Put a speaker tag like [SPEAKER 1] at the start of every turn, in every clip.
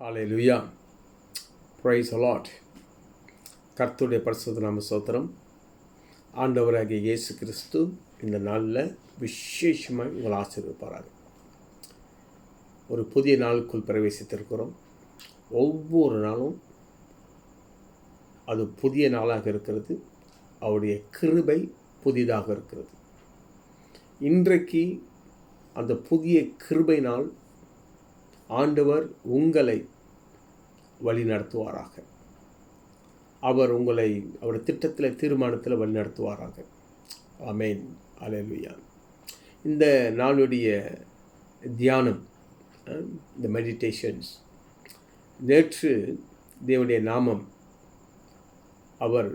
[SPEAKER 1] Hallelujah. Praise the Lord. கர்த்தருடைய பரிசுத்த நாம ஸ்தோத்திரம். ஆண்டவராகிய இயேசு கிறிஸ்து இந்த நாளில் விசேஷமாக உங்களை ஆசீர்வதிப்பாராக. ஒரு புதிய நாளுக்குள் பிரவேசித்திருக்கிறோம். ஒவ்வொரு நாளும் அது புதிய நாளாக இருக்கிறது. அவருடைய கிருபை புதிதாக இருக்கிறது. இன்றைக்கு அந்த புதிய கிருபை நாள் ஆண்டவர் உங்களை வழி நடத்துவாராக. அவர் உங்களை அவருடைய திட்டத்தில் தீர்மானத்தில் வழி நடத்துவாராக. ஆமென். ஹல்லேலூயா. இந்த நாளுடைய தியானம், இந்த மெடிடேஷன்ஸ், நேற்று தேவனுடைய நாமம் அவர்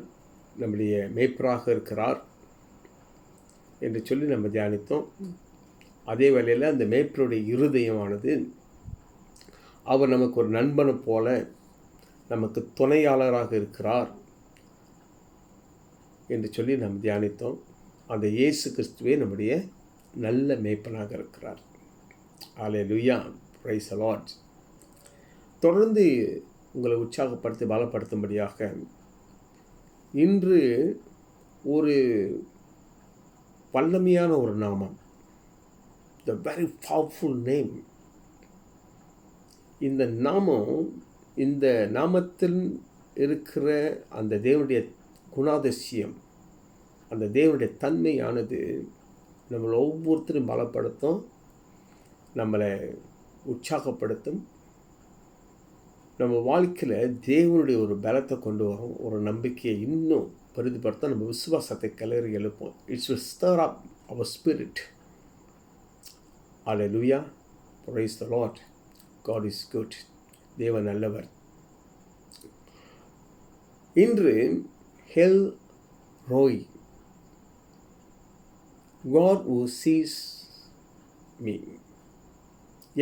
[SPEAKER 1] நம்முடைய மேய்ப்பராக இருக்கிறார் என்று சொல்லி நம்ம தியானித்தோம். அதே வேளையில் அந்த மேய்ப்பருடைய இருதயமானது அவர் நமக்கு ஒரு நண்பனை போல நமக்கு துணையாளராக இருக்கிறார் என்று சொல்லி நாம் தியானித்தோம். அந்த இயேசு கிறிஸ்துவே நம்முடைய நல்ல மேய்ப்பனாக இருக்கிறார். ஹல்லேலூயா. Praise the lord. தொடர்ந்து உங்களை உற்சாகப்படுத்தி பலப்படுத்தும்படியாக இன்று ஒரு வல்லமையான ஒரு நாமம், த வெரி பவர்ஃபுல் நேம். இந்த நாமத்தில் இருக்கிற அந்த தேவனுடைய குணாதிசயம், அந்த தேவனுடைய தன்மையானது நம்மளை ஒவ்வொருத்தரும் பலப்படுத்தும், நம்மளை உற்சாகப்படுத்தும், நம்ம வாழ்க்கையில் தேவனுடைய ஒரு பலத்தை கொண்டு வரும், ஒரு நம்பிக்கையை இன்னும் பெரிதுபடுத்த நம்ம விசுவாசத்தை கிளறி எழுப்போம். It's will stir up our spirit. Hallelujah. Praise the lord. God is good. தேவன் நல்லவர். இன்று ஹெல் ரோய், God who sees me,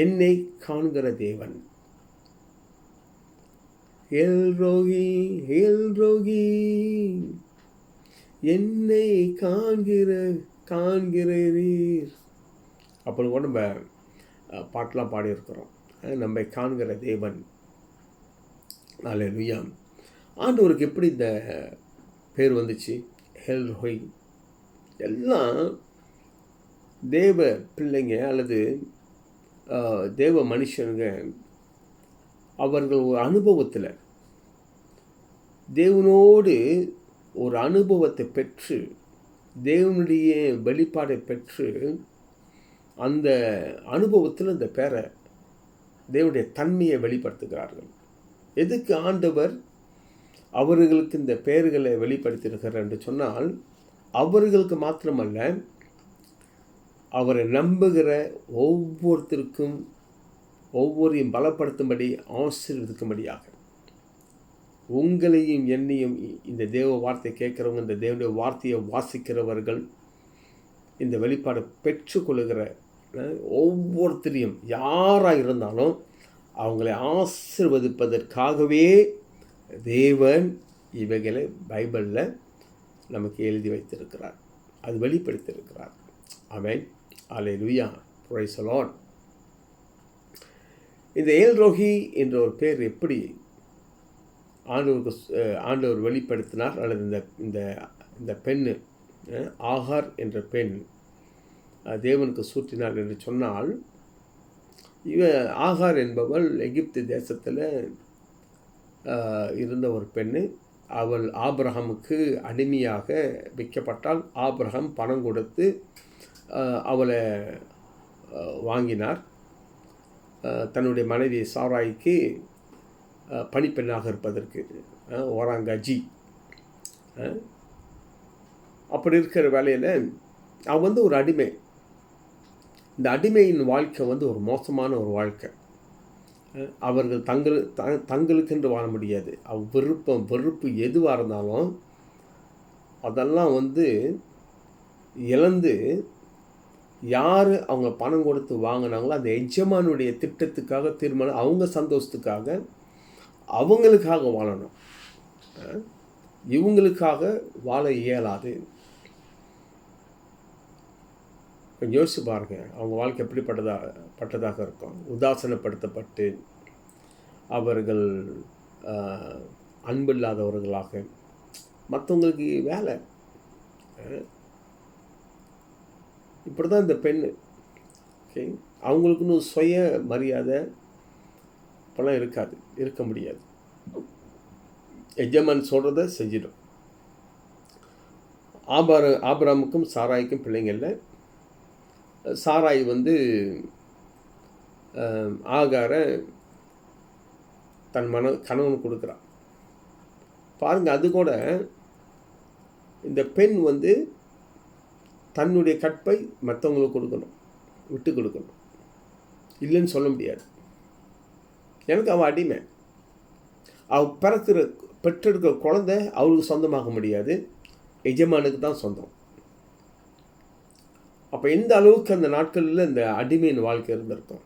[SPEAKER 1] என்னை காண்கிற தேவன். எல் ரோகி, எல் ரோகி, என்னை காண்கிறீர். அப்போ கூட நம்ம பாட்டெலாம் பாடியிருக்கிறோம். நம்மை காண்கிற தேவன். ஹல்லேலூயா. ஆண்டவருக்கு எப்படி இந்த பேர் வந்துச்சு? ஹெல் ரோய். எல்லாம் தேவ பிள்ளைங்க அல்லது தேவ மனுஷனுங்க அவர்கள் ஒரு அனுபவத்தில் தேவனோடு ஒரு அனுபவத்தை பெற்று தேவனுடைய வெளிப்பாடை பெற்று அந்த அனுபவத்தில் இந்த பேரை தேவனுடைய தன்மையை வெளிப்படுத்துகிறார்கள். எதுக்கு ஆண்டவர் அவர்களுக்கு இந்த பெயர்களை வெளிப்படுத்தியிருக்கிறார் என்று சொன்னால், அவர்களுக்கு மாத்திரமல்ல, அவரை நம்புகிற ஒவ்வொருத்தருக்கும் ஒவ்வொருத்தையும் பலப்படுத்தும்படி, ஆசீர்வதிக்கும்படியாக. உங்களையும் என்னையும் இந்த தேவ வார்த்தை கேட்குறவங்க, இந்த தேவனுடைய வார்த்தையை வாசிக்கிறவர்கள், இந்த வெளிப்பாடை பெற்றுக்கொள்ளுகிற ஒவ்வொருத்தரையும் யாராக இருந்தாலும் அவங்களை ஆசீர்வதிப்பதற்காகவே தேவன் இவைகளை பைபிளில் நமக்கு எழுதி வைத்திருக்கிறார், அது வெளிப்படுத்தியிருக்கிறார். ஆமென். ஹல்லேலூயா. Praise the Lord. இந்த ஏல் ரோகி என்ற ஒரு பேர் எப்படி ஆண்டவர் வெளிப்படுத்தினார், அல்லது இந்த இந்த பெண்ணு ஆகார் என்ற பெண் தேவனுக்கு சூட்டினார் என்று சொன்னால், ஆகார் என்பவள் எகிப்து தேசத்தில் இருந்த ஒரு பெண்ணு. அவள் ஆபிரகாமுக்கு அடிமையாக விற்கப்பட்டால் ஆபிரகாம் பணம் கொடுத்து அவளை வாங்கினார். தன்னுடைய மனைவி சாராய்க்கு பணிப்பெண்ணாக இருப்பதற்கு, ஓராங்கஜி. அப்படி இருக்கிற வேலையில் அவள் ஒரு அடிமை. இந்த அடிமையின் வாழ்க்கை ஒரு மோசமான ஒரு வாழ்க்கை. அவர்கள் தங்களுக்கென்று வாழ முடியாது. வெறுப்பு எதுவாக இருந்தாலும் அதெல்லாம் இழந்து யார் அவங்க பணம் கொடுத்து வாங்கினாங்களோ அந்த எஜமானுடைய திட்டத்துக்காக, தீர்மானம், அவங்க சந்தோஷத்துக்காக, அவங்களுக்காக வாழணும். இவங்களுக்காக வாழ இயலாது. கொஞ்சம் யோசிச்சு பாருங்கள், அவங்க வாழ்க்கை எப்படிப்பட்டதாக இருக்கும். உதாசனப்படுத்தப்பட்டு அவர்கள் அன்பில்லாதவர்களாக, மற்றவங்களுக்கு வேலை, இப்படி தான் இந்த பெண். ஓகே, அவங்களுக்குன்னு சுய மரியாதை இப்போலாம் இருக்க முடியாது. எஜமான் சொல்கிறத செஞ்சிடும். ஆபிரகாமுக்கும் சாராய்க்கும் பிள்ளைங்க இல்லை. சாராய் ஆகார தன் கணவன் கொடுக்குறான். பாருங்கள், அது கூட இந்த பெண் தன்னுடைய கற்பை மற்றவங்களுக்கு கொடுக்கணும், விட்டு கொடுக்கணும், இல்லைன்னு சொல்ல முடியாது. எனக்கு அவள் அடிமை. அவள் பெற்றெடுக்கிற குழந்தை அவளுக்கு சொந்தமாக முடியாது, எஜமானுக்கு தான் சொந்தம். அப்போ எந்த அளவுக்கு அந்த நாட்களில் இந்த அடிமையின் வாழ்க்கை இருந்திருக்கும்.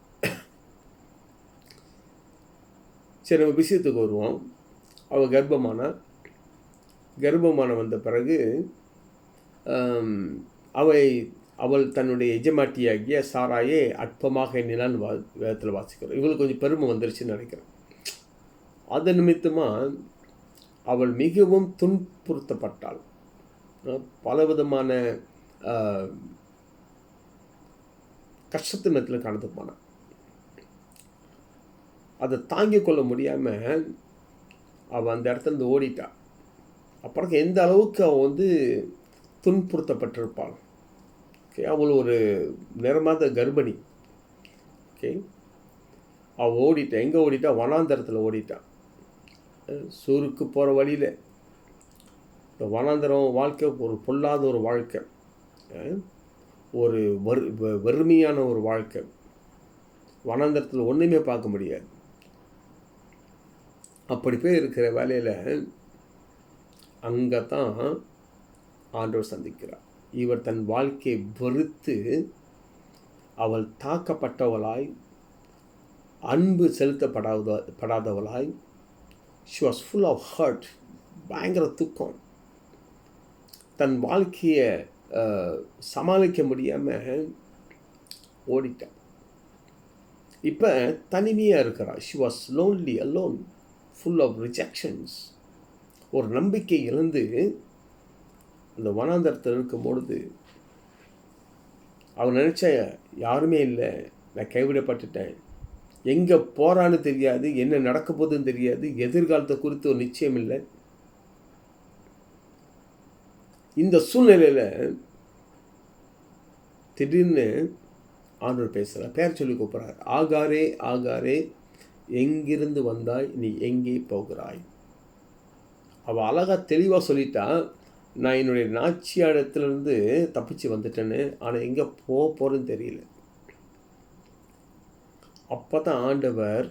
[SPEAKER 1] சரி, நம்ம விஷயத்துக்கு வருவோம். அவள் கர்ப்பமான வந்த பிறகு அவள் தன்னுடைய எஜமாட்டியாகிய சாராயே அற்பமாக எண்ணினான் வேதத்தில் வாசிக்கிறோம். இவளுக்கு கொஞ்சம் பெருமை வந்துருச்சுன்னு நினைக்கிறேன். அது நிமித்தமாக அவள் மிகவும் துன்புறுத்தப்பட்டாள். பலவிதமான கஷ்டத்தின் இடத்துல கடந்து போனான். அதை தாங்கிக் கொள்ள முடியாமல் அவள் அந்த இடத்துல ஓடிட்டாள். அப்புறம் எந்த அளவுக்கு அவள் துன்புறுத்தப்பட்டிருப்பாள். ஓகே, அவள் ஒரு நிறமாத கர்ப்பிணி. ஓகே, அவள் ஓடிட்டான். எங்கே ஓடிட்டா? வனாந்தரத்தில் ஓடிட்டான். சூருக்கு போகிற வழியில். இந்த வனாந்தரம் வாழ்க்கை ஒரு பொல்லாத ஒரு வாழ்க்கை, ஒரு வறுமையான ஒரு வாழ்க்கை. வனாந்தரத்தில் ஒன்றுமே பார்க்க முடியாது. அப்படி போய் இருக்கிற வேலையில் அங்கே தான் ஆண்டவர் சந்திக்கிறார். இவர் தன் வாழ்க்கையை வெறுத்து அவள் தாக்கப்பட்டவளாய், அன்பு செலுத்தப்படாதவளாய், she was full of hurt, பயங்கர துக்கம், தன் வாழ்க்கையை சமாளிக்க முடியாமல் ஓடிட்டான். இப்போ தனிமையாக இருக்கிறாள். she was lonely, alone, full of rejections. ஒரு நம்பிக்கை இழந்து அந்த வனாந்தரத்தில் இருக்கும்பொழுது அவன் நினச்ச, யாருமே இல்லை, நான் கைவிடப்பட்டுட்டேன், எங்கே போகிறான்னு தெரியாது, என்ன நடக்க போகுதுன்னு தெரியாது, எதிர்காலத்தை குறித்து ஒரு நிச்சயம் இல்லை. இந்த சூழ்நிலையில் திடீர்னு ஆண்டவர் பேசுகிறார், பேர் சொல்லி கூப்பிட்றார். ஆகாரே, ஆகாரே, எங்கிருந்து வந்தாய், நீ எங்கே போகிறாய்? அவள் அழகாக தெளிவாக சொல்லிட்டா, நான் என்னுடைய நாச்சியாடத்திலிருந்து தப்பிச்சு வந்துட்டேன்னு, ஆனால் எங்கே போகிறேன்னு தெரியல. அப்போ தான் ஆண்டவர்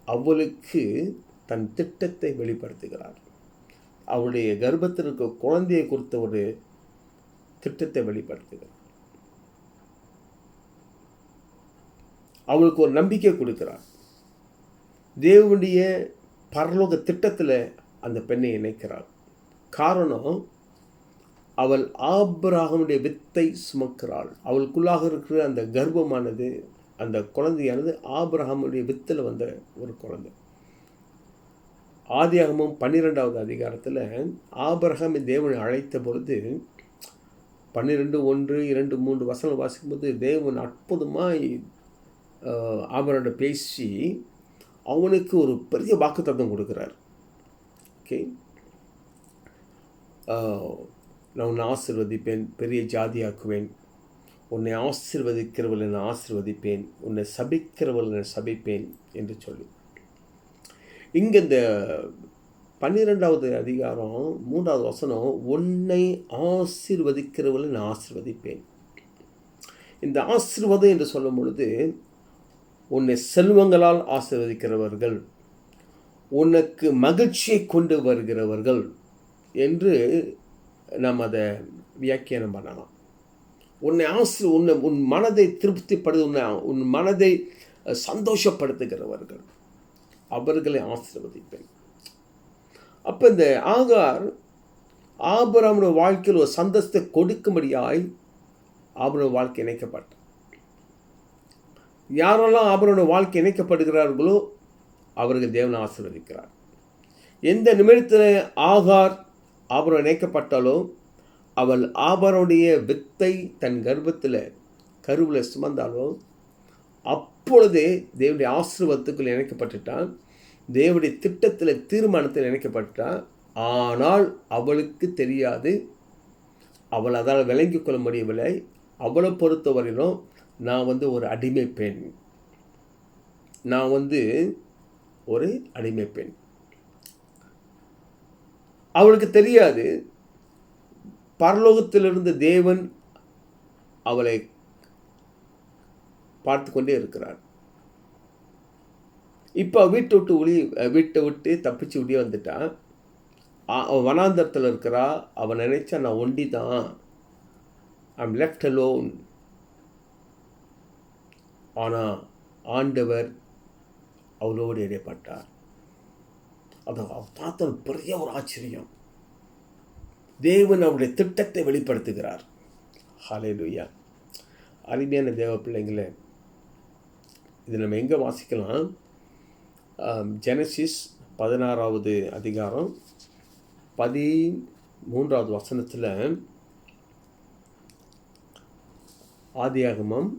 [SPEAKER 1] அவளுக்கு தன் திட்டத்தை வெளிப்படுத்துகிறார். அவளுடைய கர்ப்பத்தில் இருக்க குழந்தையை குறித்த ஒரு திட்டத்தை வெளிப்படுத்துகிறார். அவளுக்கு ஒரு நம்பிக்கை கொடுக்கிறார். தேவனுடைய பரலோக திட்டத்தில் அந்த பெண்ணை இணைக்கிறாள். காரணம், அவள் ஆபிரகாமுடைய வித்தை சுமக்கிறாள். அவளுக்குள்ளாக இருக்கிற அந்த கர்ப்பமானது, அந்த குழந்தையானது ஆபிரகாமுடைய வித்தில் வந்த ஒரு குழந்தை. ஆதியாகமம் 12வது அதிகாரத்தில் ஆபிரகாமை தேவனை அழைத்த பொழுது 12:1, 2, 3 வசனம் வாசிக்கும்போது தேவன் அற்புதமாய் ஆபிரகாமிட பேசி அவனுக்கு ஒரு பெரிய வாக்குத்தத்தம் கொடுக்குறார். ஓகே, நான் உன்னை ஆசீர்வதிப்பேன், பெரிய ஜாதியாக்குவேன், உன்னை ஆசீர்வதிக்கிறவள் நான் ஆசீர்வதிப்பேன், உன்னை சபிக்கிறவள் நான் சபிப்பேன் என்று சொல்லி. இங்கே இந்த 12வது அதிகாரம் 3வது வசனம், உன்னை ஆசீர்வதிக்கிறவளை நான் ஆசீர்வதிப்பேன். இந்த ஆசீர்வாதம் என்று சொல்லும் பொழுது, உன்னை செல்வங்களால் ஆசீர்வதிக்கிறவர்கள், உனக்கு மகிழ்ச்சியை கொண்டு வருகிறவர்கள் என்று நாம் அதை வியாக்கியானம் பண்ணலாம். உன் மனதை உன் மனதை சந்தோஷப்படுத்துகிறவர்கள், அவர்களை ஆசீர்வதிப்பேன். அப்போ இந்த ஆகார் ஆபிரகாமுடைய வாழ்க்கையில் ஒரு சந்தோஷத்தை கொடுக்கும்படியாய் ஆபிரகாமுடைய வாழ்க்கை இணைக்கப்பட்டார். யாரெல்லாம் ஆபிரகாமுடைய வாழ்க்கை இணைக்கப்படுகிறார்களோ அவர்கள் தேவனை ஆசீர்வதிக்கிறார். எந்த நிமிடத்தில் ஆகார் ஆபரம் இணைக்கப்பட்டாலோ அவள் ஆபரனுடைய வித்தை தன் கருவில் சுமந்தாலோ அப்பொழுதே தேவனுடைய ஆசீர்வாதத்துக்குள் இணைக்கப்பட்டுட்டான், தேவனுடைய திட்டத்தில் தீர்மானத்தில் இணைக்கப்பட்டான். ஆனால் அவளுக்கு தெரியாது, அவள் அதால் விளங்கி கொள்ள முடியவில்லை. அவளை பொறுத்தவரையிலும் நான் ஒரு அடிமை பெண், நான் ஒரு அடிமை பெண். அவளுக்கு தெரியாது பரலோகத்திலிருந்து தேவன் அவளை பார்த்து கொண்டே இருக்கிறார். இப்போ வீட்டை விட்டு தப்பிச்சு வெளியே வந்துட்டான். அவன் வனாந்தரத்தில் இருக்கிறா. அவன் நினைச்சா நான் ஒண்டி தான், ஐம் லெஃப்ட் அலோன். ஆனால் ஆண்டவர் அவளோடு இடைப்பட்டார். அதை பார்த்த பெரிய ஒரு ஆச்சரியம். தேவன் அவருடைய திட்டத்தை வெளிப்படுத்துகிறார். ஹல்லேலூயா. அருமையான தேவ பிள்ளைங்களே, இது நம்ம எங்கே வாசிக்கலாம்? ஜெனசிஸ் 16வது அதிகாரம் 13வது வசனத்தில் ஆதியாகமம்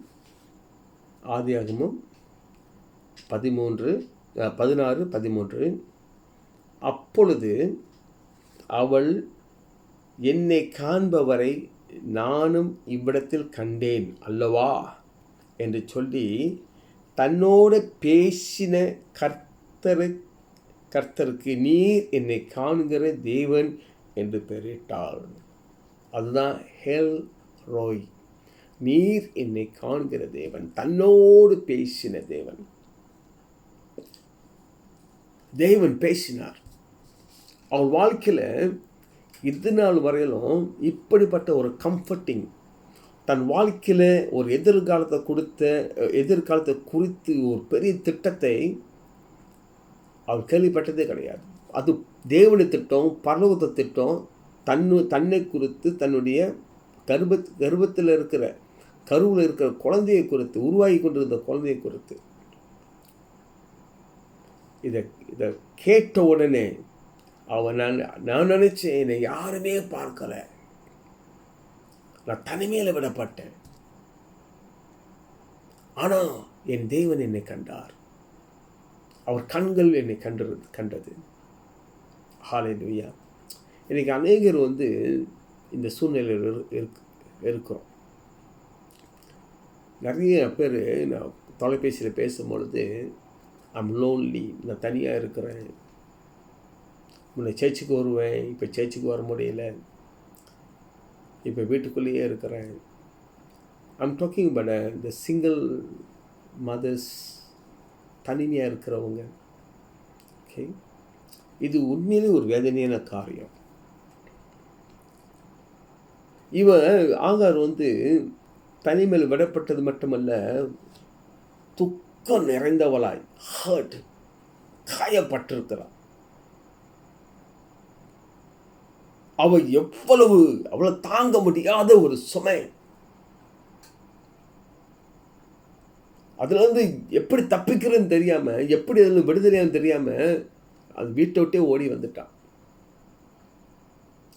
[SPEAKER 1] 16:13 அப்பொழுது அவள் என்னை காண்பவரை நானும் இவ்விடத்தில் கண்டேன் அல்லவா என்று சொல்லி தன்னோடு பேசின கர்த்தருக்கு நீர் என்னை காண்கிற தேவன் என்று பெயரிட்டாள். அதுதான் ஹெல் ரோய். நீர் என்னை காண்கிற தேவன், தன்னோடு பேசின தேவன். தேவன் பேசினார். அவள் வாழ்க்கையில் இது நாள் வரையிலும் இப்படிப்பட்ட ஒரு கம்ஃபர்டிங், தன் வாழ்க்கையில் ஒரு எதிர்காலத்தை குறித்து ஒரு பெரிய திட்டத்தை அவள் கேள்விப்பட்டதே கிடையாது. அது தேவனுடைய திட்டம், பரலோகத்தை திட்டம், தன்னை குறித்து, தன்னுடைய கருவில் இருக்கிற குழந்தையை குறித்து, உருவாகி கொண்டிருந்த குழந்தையை குறித்து. இதை கேட்ட உடனே நான் நினைச்சேன், என்னை யாருமே பார்க்கல, நான் தனிமையில் விடப்பட்டேன். ஆனால் என் தேவன் என்னை கண்டார். அவர் கண்கள் என்னை கண்டது. ஹல்லேலூயா. இன்னைக்கு அநேகர் இந்த சூழ்நிலையில் இருக்கிறோம். நிறைய பேர் நான் தொலைபேசியில் பேசும்பொழுது ஐம் லோன்லி, நான் தனியாக இருக்கிறேன், முன்ன சர்ச்சுக்கு வருவேன், இப்போ சர்ச்சுக்கு வர முடியல, இப்போ வீட்டுக்குள்ளேயே இருக்கிறேன். ஐம் டாக்கிங் பட் இந்த சிங்கிள் மதர்ஸ், தனிமையாக இருக்கிறவங்க. ஓகே, இது உண்மையிலே ஒரு வேதனையான காரியம். ஆகார் தனிமையில் விடப்பட்டது மட்டுமல்ல, துக்கம் நிறைந்தவளாய், ஹர்ட், காயப்பட்டிருக்கிறாள். அவளை தாங்க முடியாத ஒரு சுமை. அதுல எப்படி தப்பிக்கிறதுன்னு தெரியாம, எப்படி அதில் விடுதலையான்னு தெரியாம அது வீட்டை விட்டே ஓடி வந்துட்டான்.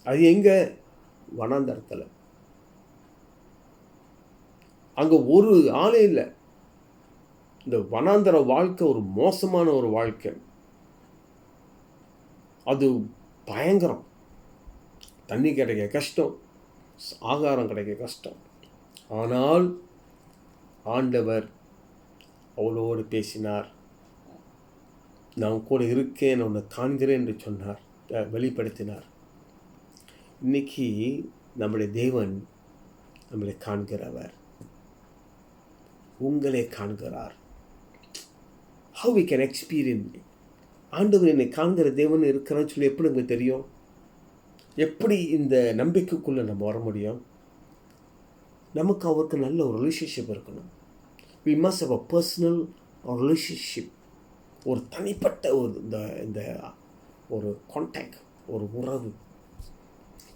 [SPEAKER 1] அது எங்க? வனாந்தரத்தில். அங்க ஒரு ஆளே இல்லை. இந்த வனாந்தர வாழ்க்கை ஒரு மோசமான ஒரு வாழ்க்கை. அது பயங்கரம். தண்ணி கிடைக்க கஷ்டம், ஆகாரம் கிடைக்க கஷ்டம். ஆனால் ஆண்டவர் அவளோடு பேசினார். நான் கூட இருக்கேன், நான் உன்னை காண்கிறேன் என்று சொன்னார், வெளிப்படுத்தினார். இன்னைக்கு நம்முடைய தேவன் நம்மளை காண்கிறவர், உங்களை காண்கிறார். How we can experience? ஆண்டவர் என்னை காண்கிற தேவன் இருக்கிறான்னு சொல்லி எப்படி உங்களுக்கு தெரியும்? எப்படி இந்த நம்பிக்கைக்குள்ளே நம்ம வர முடியும்? நமக்கு அவருக்கு நல்ல ஒரு ரிலேஷன்ஷிப் இருக்கணும். We must have a personal relationship. ஒரு தனிப்பட்ட இந்த ஒரு கான்டாக்ட், ஒரு உறவு.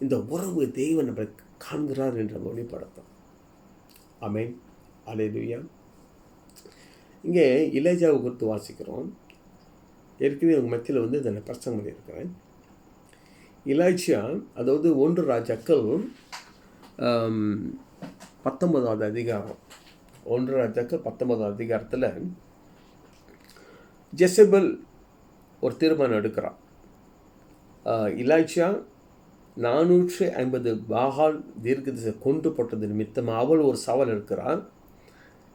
[SPEAKER 1] இந்த உறவு தேவன் நம்மளை காண்கிறார் என்ற வெளிப்படுத்தும். ஆமென். அல்லேலூயா. இங்கே எலியாவை குறித்து வாசிக்கிறோம். ஏற்கனவே உங்கள் மத்தியில் வந்து இதை நான் பிரசங்கம் பண்ணியிருக்கிறேன். எலியா, அதாவது 1 ராஜாக்கள் 19வது அதிகாரம், 1 ராஜாக்கள் 19வது அதிகாரத்தில் ஜெசபெல் ஒரு தீர்மானம் எடுக்கிறான். எலியா 450 பாகால் தீர்க்கதரிசியை கொண்டு போட்டது நிமித்தமாக அவள் ஒரு சவால் இருக்கிறாள்.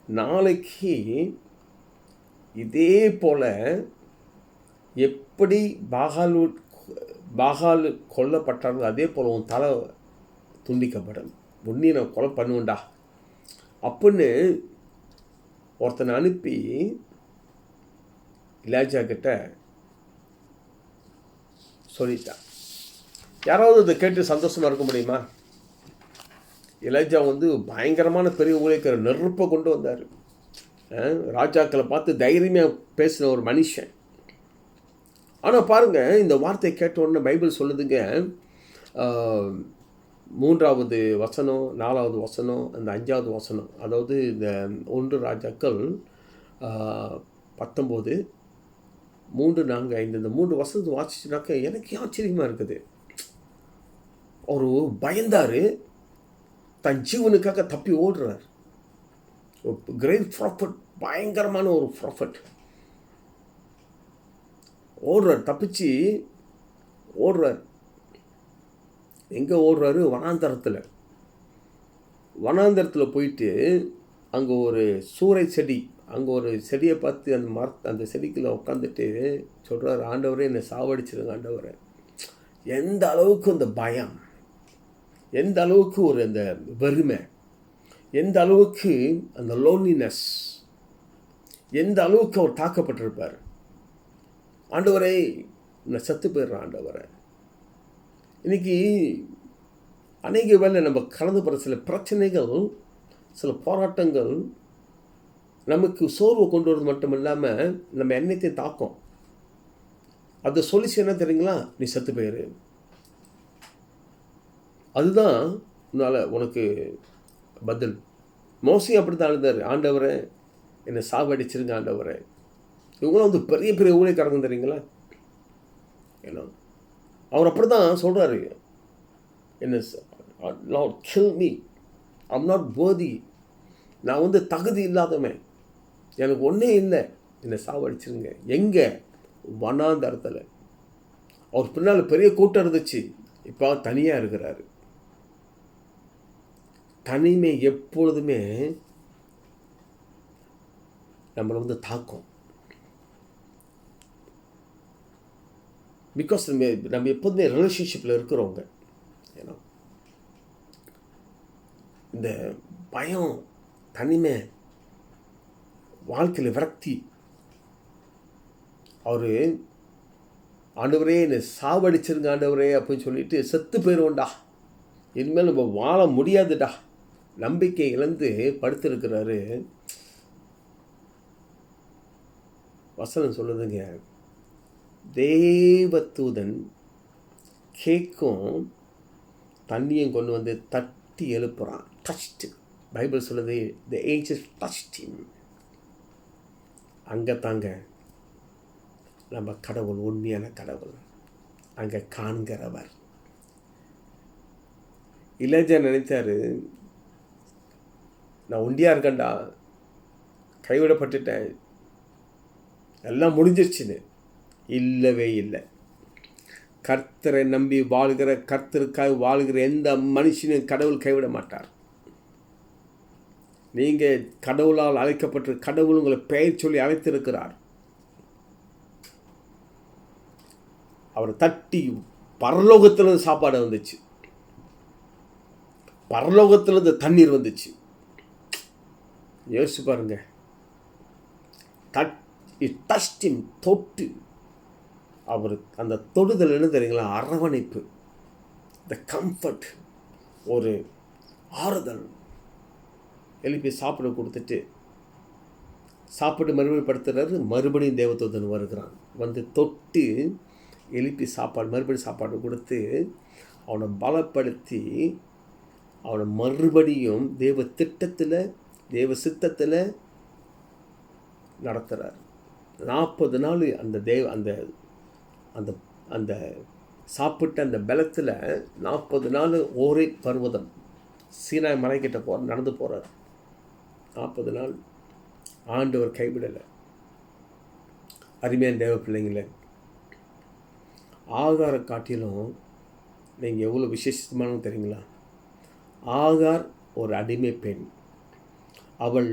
[SPEAKER 1] நாளைக்கு இதே போல் எப்படி பாகால் கொல்லப்பட்டாலும் அதே போல் உன் தலை துண்டிக்கப்படும், உன்னி நான் கொலை பண்ணுவேன்டா அப்படின்னு ஒருத்தனை அனுப்பி எலியா கிட்ட சொல்லிட்டான். யாராவது இதை கேட்டு சந்தோஷமாக இருக்க முடியுமா? எலியா வந்து பயங்கரமான பெரிய ஊழியக்காரர், நெருப்பை கொண்டு வந்தார். ராஜாக்களை பார்த்து தைரியமாக பேசின ஒரு மனுஷன். ஆனால் பாருங்கள், இந்த வார்த்தையை கேட்ட உடனே பைபிள் சொல்லுதுங்க, 3வது வசனம், 4வது வசனம், அந்த 5வது வசனம், அதாவது இந்த 1 ராஜாக்கள் 19, 3, 4, 5 இந்த 3 வசனத்தை வாசிச்சுனாக்க எனக்கு ஆச்சரியமாக இருக்குது. ஒரு பயந்தார், தன் ஜீவனுக்காக தப்பி ஓடுறார். கிரேட் ப்ராஃபட், பயங்கரமான ஒரு ப்ராஃபட் ஓடுறார், தப்பிச்சு ஓடுறார். எங்கே ஓடுறாரு? வனாந்தரத்தில் போயிட்டு அங்கே ஒரு சூறை செடி, அங்கே ஒரு செடியை பார்த்து அந்த செடிக்குள்ளே உட்காந்துட்டு சொல்கிறார், ஆண்டவரே என்னை சாவடிச்சிருங்க ஆண்டவரே. எந்த அளவுக்கு அந்த பயம், எந்த அளவுக்கு ஒரு அந்த வெறுமை, எந்த அளவுக்கு அந்த லோன்லினஸ், எந்த அளவுக்கு அவர் தாக்கப்பட்டிருப்பார். ஆண்டவரே நான் செத்து போயிடுறேன் ஆண்டவரே. இன்றைக்கி அநேக வேலை நம்ம கடந்து போகிற சில பிரச்சனைகள், சில போராட்டங்கள் நமக்கு சோர்வை கொண்டு வரது மட்டும் இல்லாமல் நம்ம எண்ணத்தையும் தாக்கும். அதை சொல்லிச்சு என்ன தெரியுங்களா? நீ செத்து போயிரு. அதுதான் உனக்கு பதில். மோசே அப்படி தான் அழுதார், ஆண்டவரே என்னை சாவடிச்சிருங்க ஆண்டவரே. இவங்களாம் வந்து பெரிய பெரிய ஊழியக்காரங்க தெரியுங்களா? ஏன்னா அவர் அப்படி தான் சொல்கிறாரு, என்ன lord kill me, I'm not worthy, நான் வந்து தகுதி இல்லாதவன், எனக்கு ஒன்றே இல்லை, என்னை சாவடிச்சிருங்க. எங்கே? வனாந்தரத்தில். அவர் பின்னால் பெரிய கூட்டம் இருந்துச்சு, இப்போ தனியாக இருக்கிறாரு. தனிமை எப்பொழுதுமே நம்மளை வந்து தாக்கும். பிகாஸ் நம்ம எப்போதுமே ரிலேஷன்ஷிப்பில் இருக்கிறவங்க. ஏன்னா இந்த பயம், தனிமை, வாழ்க்கையில் விரக்தி, அவர் ஆண்டவரே என்னை சாவடிச்சிருங்க ஆண்டவரே அப்படின்னு சொல்லிட்டு செத்து போயிடுவோண்டா, இனிமேல் நம்ம வாழ முடியாதுடா, நம்பிக்கை இழந்து படுத்திருக்கிறாரு. வசனம் சொல்லுதுங்க, தேவதூதன் கேக்கும் தண்ணியும் கொண்டு வந்து தட்டி எழுப்புறான். டச்டு, பைபிள் சொல்லுது, the angel touched him. அங்கே தாங்க நம்ம கடவுள், உண்மையான கடவுள் அங்கே காண்கிறவர். எலியா நினைத்தாரு, நான் ஒண்டியாக இருக்கேன்டா, கைவிடப்பட்டுட்டேன், எல்லாம் முடிஞ்சிருச்சுன்னு. இல்லவே இல்லை. கர்த்தரை நம்பி வாழ்கிற, கர்த்தருக்காக வாழ்கிற எந்த மனுஷனும் கடவுள் கைவிட மாட்டார். நீங்கள் கடவுளால் அழைக்கப்பட்டு கடவுள் உங்களை பெயர் சொல்லி அழைத்திருக்கிறார். அவரை தட்டி பரலோகத்திலிருந்து சாப்பாடு வந்துச்சு, பரலோகத்திலிருந்து தண்ணீர் வந்துச்சு. யோசிச்சு பாருங்க. தொட்டு அவர் அந்த தொடுதல் என்ன தெரியுங்களா? அரவணைப்பு, த கம்ஃபர்ட், ஒரு ஆறுதல். எழுப்பி சாப்பிட கொடுத்துட்டு சாப்பிட்டு மறுபடியும் படுத்துறாரு. மறுபடியும் தேவதூதன் வருகிறான், வந்து தொட்டு எழுப்பி மறுபடியும் சாப்பாடு கொடுத்து அவனை பலப்படுத்தி அவனை மறுபடியும் தேவ திட்டத்தில், தேவ சித்தத்தில் நடத்துகிறார். 40 நாள் அந்த அந்த அந்த அந்த சாப்பிட்ட அந்த பலத்தில் 40 நாள் ஒரே பர்வதம் சீனாய் மலைக்கிட்ட நடந்து போகிறார். 40 நாள் ஆண்டவர் கைவிடலை. அருமையான தேவ பிள்ளைங்களே, ஆகாரை காட்டிலும் நீங்கள் எவ்வளோ விசேஷமானு தெரியுங்களா? ஆகார் ஒரு அடிமை பெண். அவள்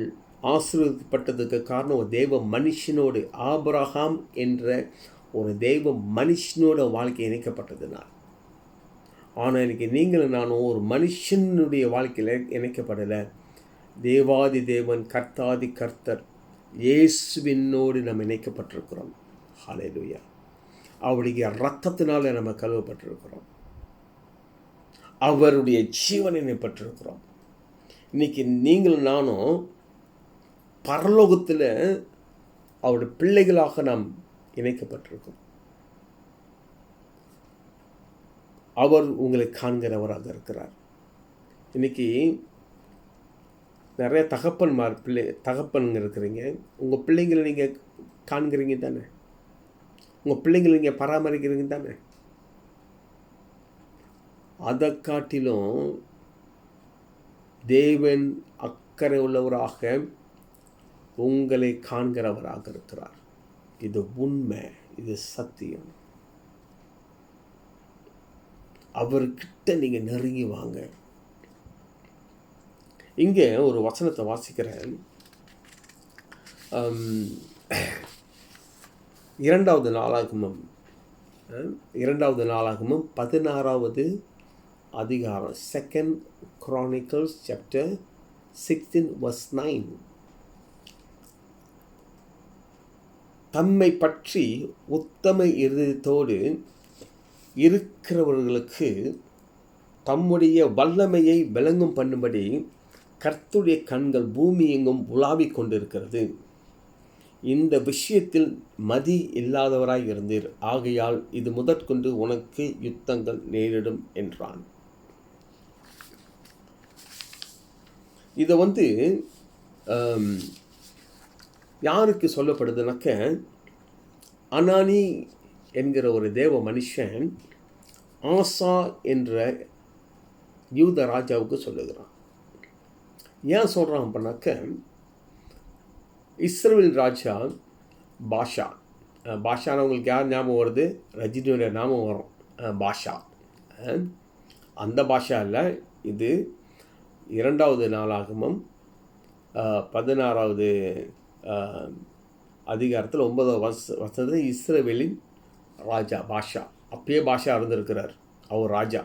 [SPEAKER 1] ஆசீர்வதிக்கப்பட்டதுக்கு காரணம் ஒரு தெய்வ மனுஷனோடு, ஆபிரகாம் என்ற ஒரு தெய்வ மனுஷனோட வாழ்க்கை இணைக்கப்பட்டதுனால். ஆனால் இன்னைக்கு நீங்களும் நானும் ஒரு மனுஷனுடைய வாழ்க்கையில் இணைக்கப்படலை. தேவாதி தேவன், கர்த்தாதி கர்த்தர் இயேசுவினோடு நம்ம இணைக்கப்பட்டிருக்கிறோம். ஹல்லேலூயா. அவருடைய இரத்தத்தினால நம்ம கழுவப்பட்டிருக்கிறோம். அவருடைய ஜீவனை பெற்றிருக்கிறோம். இன்னைக்கு நீங்களும் நானும் பரலோகத்தில் அவருடைய பிள்ளைகளாக நாம் இணைக்கப்பட்டிருக்கோம். அவர் உங்களை காண்கிறவராக இருக்கிறார். இன்னைக்கு நிறைய தகப்பனுங்க இருக்கிறீங்க. உங்கள் பிள்ளைங்களை நீங்கள் காண்கிறீங்க தானே? உங்கள் பிள்ளைங்களை நீங்கள் பராமரிக்கிறீங்க தானே? அதை காட்டிலும் தேவன் அக்கறை உள்ளவராக உங்களை காண்கிறவராக இருக்கிறார். இது உண்மை, இது சத்தியம். அவர்கிட்ட நீங்கள் நெருங்கி வாங்க. இங்கே ஒரு வசனத்தை வாசிக்கிறேன். 2 நாளாகமம் 16வது அதிகாரம், 2 Chronicles chapter 16 verse 9. தம்மை பற்றி உத்தம இருதயத்தோடு இருக்கிறவர்களுக்கு தம்முடைய வல்லமையை விளங்கும் பண்ணும்படி கர்த்தருடைய கண்கள் பூமி எங்கும் உலாவிக் கொண்டிருக்கிறது. இந்த விஷயத்தில் மதி இல்லாதவராய் இருந்தீர், ஆகையால் இது முதற்கொண்டு உனக்கு யுத்தங்கள் நேரிடும் என்றான். இதை யாருக்கு சொல்லப்படுதுனாக்க, அனானி என்கிற ஒரு தேவ மனுஷன் ஆசா என்ற யூத ராஜாவுக்கு சொல்லுகிறான். ஏன் சொல்கிறான் அப்படின்னாக்க, இஸ்ரவேல் ராஜா பாஷான்னு உங்களுக்கு யார் ஞாபகம் வருது? ரஜினியோட ஞாபகம் வரும். பாஷா அந்த பாஷா இல்லை. இது 2 நாளாகமம் 16வது அதிகாரத்தில் 9வது வசனத்தில் இஸ்ரவேலின் ராஜா பாஷா. அப்பயே பாஷா இருந்திருக்கிறார். அவர் ராஜா.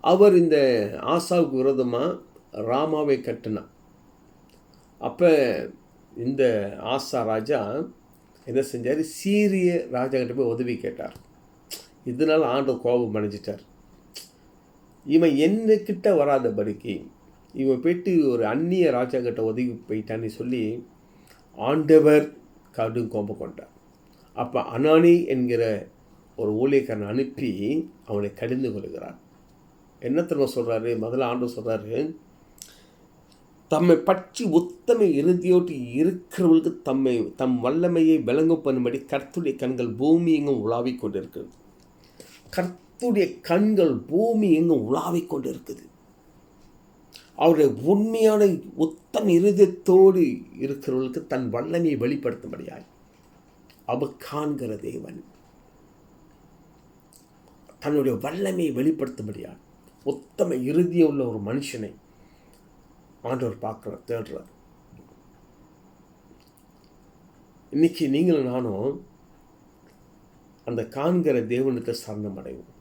[SPEAKER 1] அவர் இந்த ஆசாவுக்கு விரோதமாக ராமாவை கட்டினார். அப்போ இந்த ஆசா ராஜா என்ன செஞ்சார்? சீரிய ராஜா கிட்ட போய் உதவி கேட்டார். இதனால் ஆண்டவர் கோபம் அடைஞ்சிட்டார். இவன் என்னக்கிட்ட வராதபடிக்கு இவன் போய்ட்டு ஒரு அந்நிய ராஜா கிட்ட உதவி போயிட்டான்னு சொல்லி ஆண்டவர் கடும் கோபம் கொண்டார். அப்போ அனானி என்கிற ஒரு ஊழியக்காரனை அனுப்பி அவனை கடிந்து கொள்கிறார். என்ன தெரியுமா சொல்கிறாரு? முதல்ல ஆண்டவர் சொல்கிறாரு, தம்மை பற்றி உத்தம இறுதியோட்டு இருக்கிறவர்களுக்கு தம் வல்லமையை விளங்கும் பண்ணும்படி கர்த்தருடைய கண்கள் பூமி எங்கும் உலாவிக் கொண்டு இருக்குது. கர்த்தருடைய கண்கள் பூமி எங்கும் உலாவிக் கொண்டு இருக்குது. அவருடைய உண்மையான உத்தம இருதயத்தோடு இருக்கிறவர்களுக்கு தன் வல்லமையை வெளிப்படுத்தும்படியாய் அவர் காண்கிற தேவன். தன்னுடைய வல்லமையை வெளிப்படுத்தும்படியாய் உத்தம இருதயம் உள்ள ஒரு மனுஷனை ஆண்டவர் பார்க்கிறார், தேடுறார். இன்னைக்கு நீங்களும் நானும் அந்த காண்கிற தேவனுக்கு சரணம் அடைவோம்.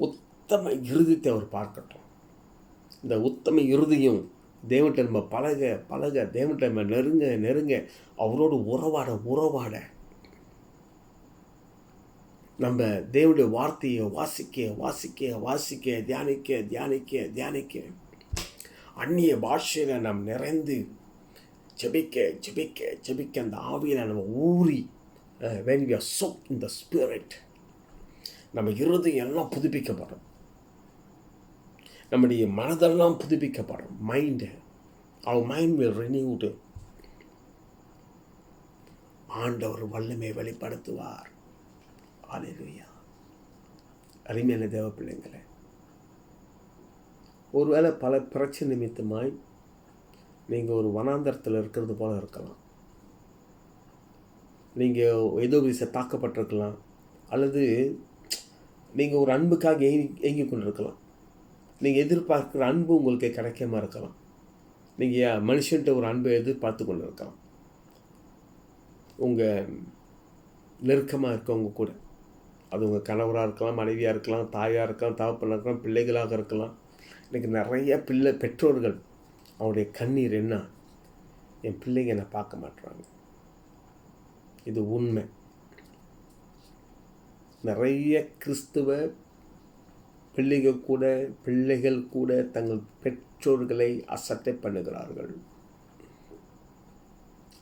[SPEAKER 1] உத்தம இருதயத்தை அவர் பார்க்கட்டும். இந்த உத்தம இருதயம் தேவன்கிட்ட நம்ம பழக தேவன்கிட்ட நம்ம நெருங்க அவரோடு உறவாட நம்ம தேவனுடைய வார்த்தையை வாசிக்க தியானிக்க அந்நிய பாஷையில் நாம் நிறைந்து ஜெபிக்க அந்த ஆவியில் நம்ம ஊறி when we are soaked in the spirit, நம்ம இருதயம் எல்லாம் புதுப்பிக்கப்படும். நம்முடைய மனதெல்லாம் புதுப்பிக்கப்படும். our mind will renewed. ஆண்டவர் வல்லமை வெளிப்படுத்துவார். அல்லேலூயா. அருமையான தேவ பிள்ளைங்களே, ஒருவேளை பல பிரச்சனை நிமித்தமாய் நீங்கள் ஒரு வனாந்தரத்தில் இருக்கிறது போல இருக்கலாம். நீங்கள் ஏதோ தாக்கப்பட்டிருக்கலாம், அல்லது நீங்கள் ஒரு அன்புக்காக ஏங்கி கொண்டிருக்கலாம். நீங்கள் எதிர்பார்க்குற அன்பு உங்களுக்கு கிடைக்காம இருக்கலாம். நீங்கள் மனுஷன்ட்ட ஒரு அன்பை எதிர்பார்த்து கொண்டு இருக்கலாம். உங்கள் நெருக்கமாக இருக்கவங்க கூட, அது உங்கள் கணவராக இருக்கலாம், மனைவியாக இருக்கலாம், தாயாக இருக்கலாம், தகப்பனாக இருக்கலாம், பிள்ளைகளாக இருக்கலாம். இன்றைக்கி நிறைய பெற்றோர்கள் அவருடைய கண்ணீர் என்ன, என் பிள்ளைங்க என்னை பார்க்க மாட்டுறாங்க. இது உண்மை. நிறைய கிறிஸ்துவ பிள்ளைகள் கூட தங்கள் பெற்றோர்களை அசட்டை பண்ணுகிறார்கள்.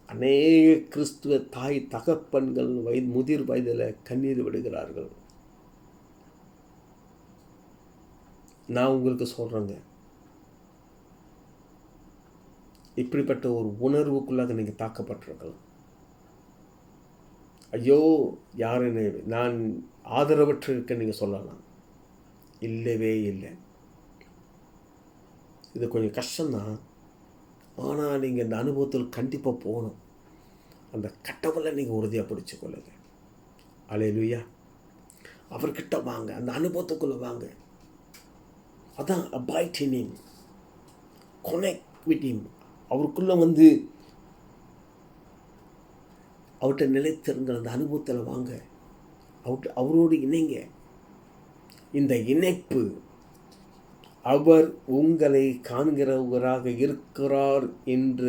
[SPEAKER 1] அநேக கிறிஸ்துவ தாய் தகப்பன்கள் முதிர் வயதில் கண்ணீர் விடுகிறார்கள். நான் உங்களுக்கு சொல்கிறேங்க, இப்படிப்பட்ட ஒரு உணர்வுக்குள்ளாக நீங்கள் தாக்கப்பட்டிருக்கலாம். ஐயோ, யாருன்னு நான் ஆதரவற்று இருக்க நீங்கள் சொல்லலாம். இல்லவே இல்லை. இது கொஞ்சம் கஷ்டம்தான். ஆனால் நீங்கள் இந்த அனுபவத்தில் கண்டிப்பாக போகணும். அந்த கட்டவரை நீங்கள் உறுதியாக பிடிச்சிக்கொள்ளுங்க. அல்லேலூயா. அவர்கிட்ட வாங்க, அந்த அனுபவத்துக்குள்ளே வாங்க. அதான் abide in him, connect with him. அவருக்குள்ளே வந்து அவர்கிட்ட நிலைத்திருங்கள். அந்த அனுபவத்தில் வாங்க, அவரோடு இணைங்க. இந்த இணைப்பு, அவர் உங்களை காண்கிறவராக இருக்கிறார் என்ற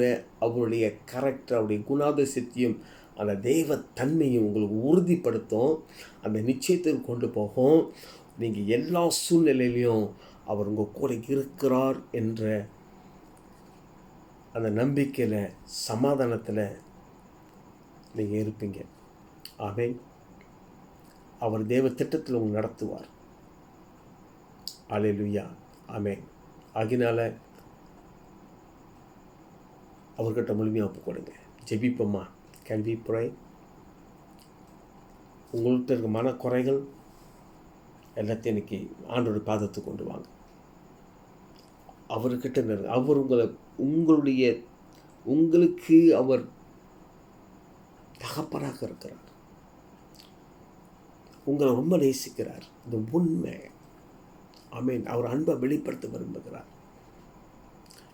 [SPEAKER 1] அவருடைய கரெக்டர், அவருடைய குணாதிசயத்தையும் அந்த தெய்வ தன்மையும் உங்களுக்கு உறுதிப்படுத்தும். அந்த நிச்சயத்தில் கொண்டு போகும். நீங்கள் எல்லா சூழ்நிலையிலையும் அவர் உங்கள் கூட இருக்கிறார் என்ற அந்த நம்பிக்கையில், சமாதானத்தில் நீங்கள் இருப்பீங்க. ஆமென். அவர் தேவ திட்டத்தில் உங்களை நடத்துவார். அல்லேலூயா. ஆமென். ஆகினால அவர்கிட்ட முழுமையாக ஒப்பு கொடுங்க. ஜெபிப்போமா? Can we pray? உங்கள்கிட்ட இருக்க மனக்குறைகள் எல்லாத்தையும் இன்னைக்கு ஆண்டோட பாதத்துக்கு கொண்டு வாங்க. அவர்கிட்ட அவர் உங்களுக்கு அவர் தகப்பனாக இருக்கிறார். உங்களை ரொம்ப நேசிக்கிறார். இது உண்மை. ஆமென். அவர் அன்பை வெளிப்படுத்த விரும்புகிறார்.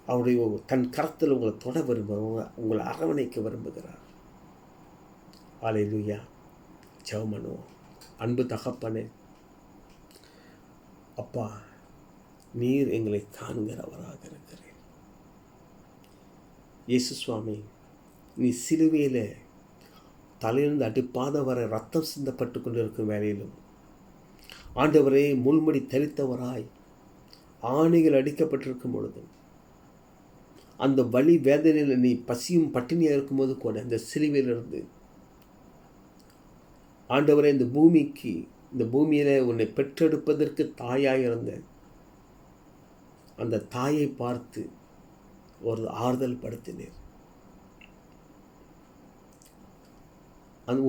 [SPEAKER 1] அவருடைய தன் கரத்தில் உங்களை தொட விரும்புகிறார். உங்களை அரவணைக்க விரும்புகிறார். அல்லேலூயா. ஜெபம் பண்ணுவோம். அன்பு தகப்பனே, அப்பா, நீர் எங்களை காண்கிறவராக இருக்கிறேன். இயேசு சுவாமி, நீ சிலுவையில் தலையிலிருந்து அடிப்பாத வரை ரத்தம் சிந்தப்பட்டு கொண்டிருக்கும் வேளையிலும், ஆண்டவரே, முள்முடி தரித்தவராய் ஆணைகள் அடிக்கப்பட்டிருக்கும் பொழுதும், அந்த வலி வேதனையில் நீ பசியும் பட்டினியாக இருக்கும்போது கூட அந்த சிலுவையிலிருந்து ஆண்டவரே, இந்த பூமியில் உன்னை பெற்றெடுப்பதற்கு தாயாக இருந்த அந்த தாயை பார்த்து ஒரு ஆறுதல் படுத்தினீர்.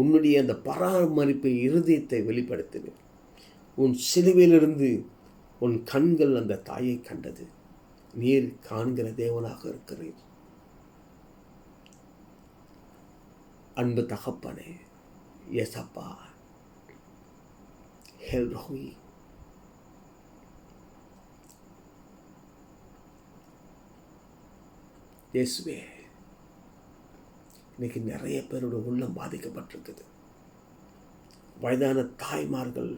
[SPEAKER 1] உன்னுடைய அந்த பராமரிப்பை, இருதயத்தை வெளிப்படுத்தினீர். உன் சிலுவையிலிருந்து உன் கண்கள் அந்த தாயை கண்டது. நீர் காண்கிற தேவனாக இருக்கிறீர். அன்பு தகப்பனே, ஏசப்பா, ஹெல்ரோய், இயேசுவே, இன்னைக்கு நிறைய பேரோட உள்ளம் பாதிக்கப்பட்டிருக்குது. வயதான தாய்மார்கள்,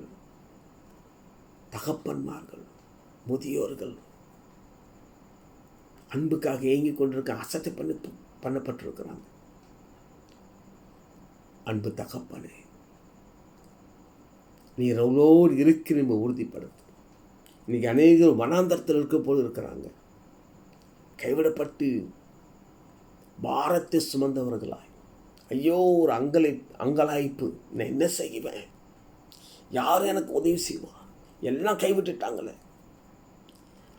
[SPEAKER 1] தகப்பன்மார்கள், முதியோர்கள் அன்புக்காக ஏங்கி கொண்டிருக்க அசட்டை பண்ணப்பட்டிருக்கிறாங்க. அன்பு தகப்பனே, நீர் அவ்வளோடு இருக்கிற உறுதிப்படுத்து. இன்னைக்கு அநேகர் வனாந்தரத்தில் இருக்க போது இருக்கிறாங்க. கைவிடப்பட்டு பாரத்தை சுமந்தவர்களாய், ஐயோ, ஒரு அங்கலாய்ப்பு, நான் என்ன செய்வேன், யாரும் எனக்கு உதவி செய்வான், எல்லாம் கைவிட்டுட்டாங்களே.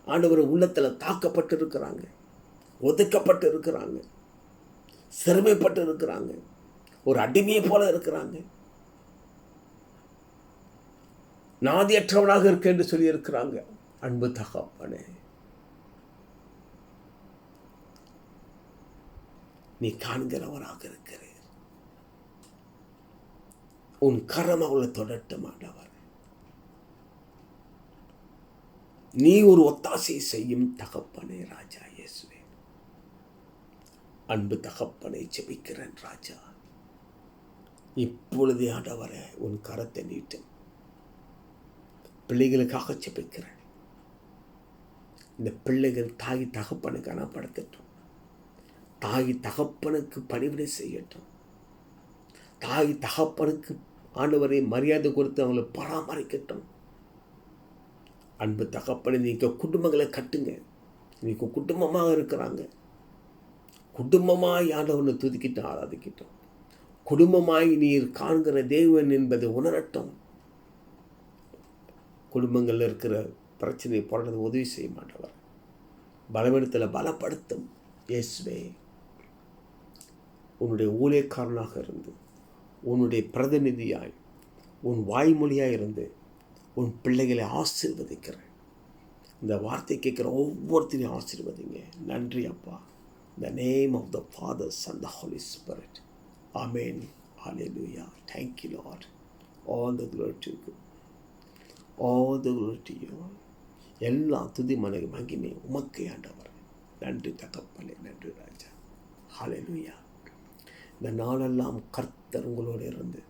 [SPEAKER 1] ஆண்டவர் உள்ளத்தில் தாக்கப்பட்டு இருக்கிறாங்க, ஒதுக்கப்பட்டு இருக்கிறாங்க, சிறுமைப்பட்டு இருக்கிறாங்க. ஒரு அடிமையை போல இருக்கிறாங்க. நாதியற்றவனாக இருக்க என்று சொல்லி இருக்கிறாங்க. அன்பு தகப்பனே, நீ காண்கிறவராக இருக்கிறீர். உன் கரம் அவளை தொடட்டும் ஆண்டவர். நீ ஒரு ஒத்தாசை செய்யும் தகப்பனே ராஜா இயேசுவே. அன்பு தகப்பனை ஜெபிக்கிறேன் ராஜா. இப்பொழுது ஆண்டவரே உன் கரத்தை நீட்டும். பிள்ளைகளுக்காக ஜெபிக்கிறேன். இந்த பிள்ளைகள் தாய் தகப்பனை கனப்படுத்தட்டும். தாய் தகப்பனுக்கு பணிவிடை செய்யட்டும். தாய் தகப்பனுக்கு ஆண்டவரை மரியாதை கொடுத்து அவங்களை பராமரிக்கட்டும். அன்பு தகப்பனை நீங்கள் குடும்பங்களை கட்டுங்க. நீங்கள் குடும்பமாக இருக்கிறாங்க. குடும்பமாய் ஆண்டவனை துதிக்கிட்டு ஆராதிக்கிட்டோம். குடும்பமாய் நீர் காண்கிற தேவன் என்பதை உணரட்டும். குடும்பங்களில் இருக்கிற பிரச்சனை போடுறது உதவி செய்ய மாட்டவர். பலவீனத்தில் பலப்படுத்தும் இயேசுவே. உன்னுடைய ஊழியக்காரனாக இருந்து, உன்னுடைய பிரதிநிதியாய், உன் வாய்மொழியாய் இருந்து உன் பிள்ளைகளை ஆசீர்வதிக்கிறேன். இந்த வார்த்தை கேட்குற ஒவ்வொருத்தரையும் ஆசீர்வதிங்க. நன்றி அப்பா. In the name of the Father, Son, the Holy Spirit. Amen. Hallelujah. Thank you, Lord. All the glory to you. All the glory to you. எல்லா துதி மகிமை உமக்கு ஆண்டவர். நன்றி தகப்பனே, நன்றி ராஜா. ஹல்லேலூயா. இந்த நாளெல்லாம் கர்த்தர் உங்களோடு இருந்து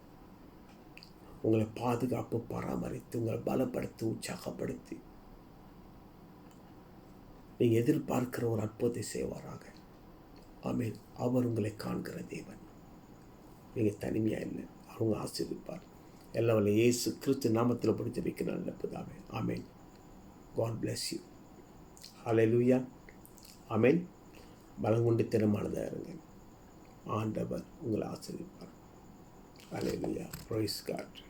[SPEAKER 1] உங்களை பாதுகாப்பு பராமரித்து உங்களை பலப்படுத்தி உற்சாகப்படுத்தி நீங்கள் எதிர்பார்க்கிற ஒரு அற்புதத்தை செய்வாராக. ஆமென். அவர் உங்களை காண்கிற தேவன். நீங்கள் தனிமையாக இல்லை. அவங்க ஆசீர்வதிப்பார். எல்லாம் வல்ல இயேசு கிறிஸ்து நாமத்தில் படித்து வைக்க நல்ல பிதாவே. ஆமென். God bless you. ஹல்லேலூயா. ஆமென். பலம் கொண்டு திறமானதாக இருங்க. ஆண்டவர் உங்களை ஆசீர்வதிப்பார். ஹல்லேலூயா. Praise God.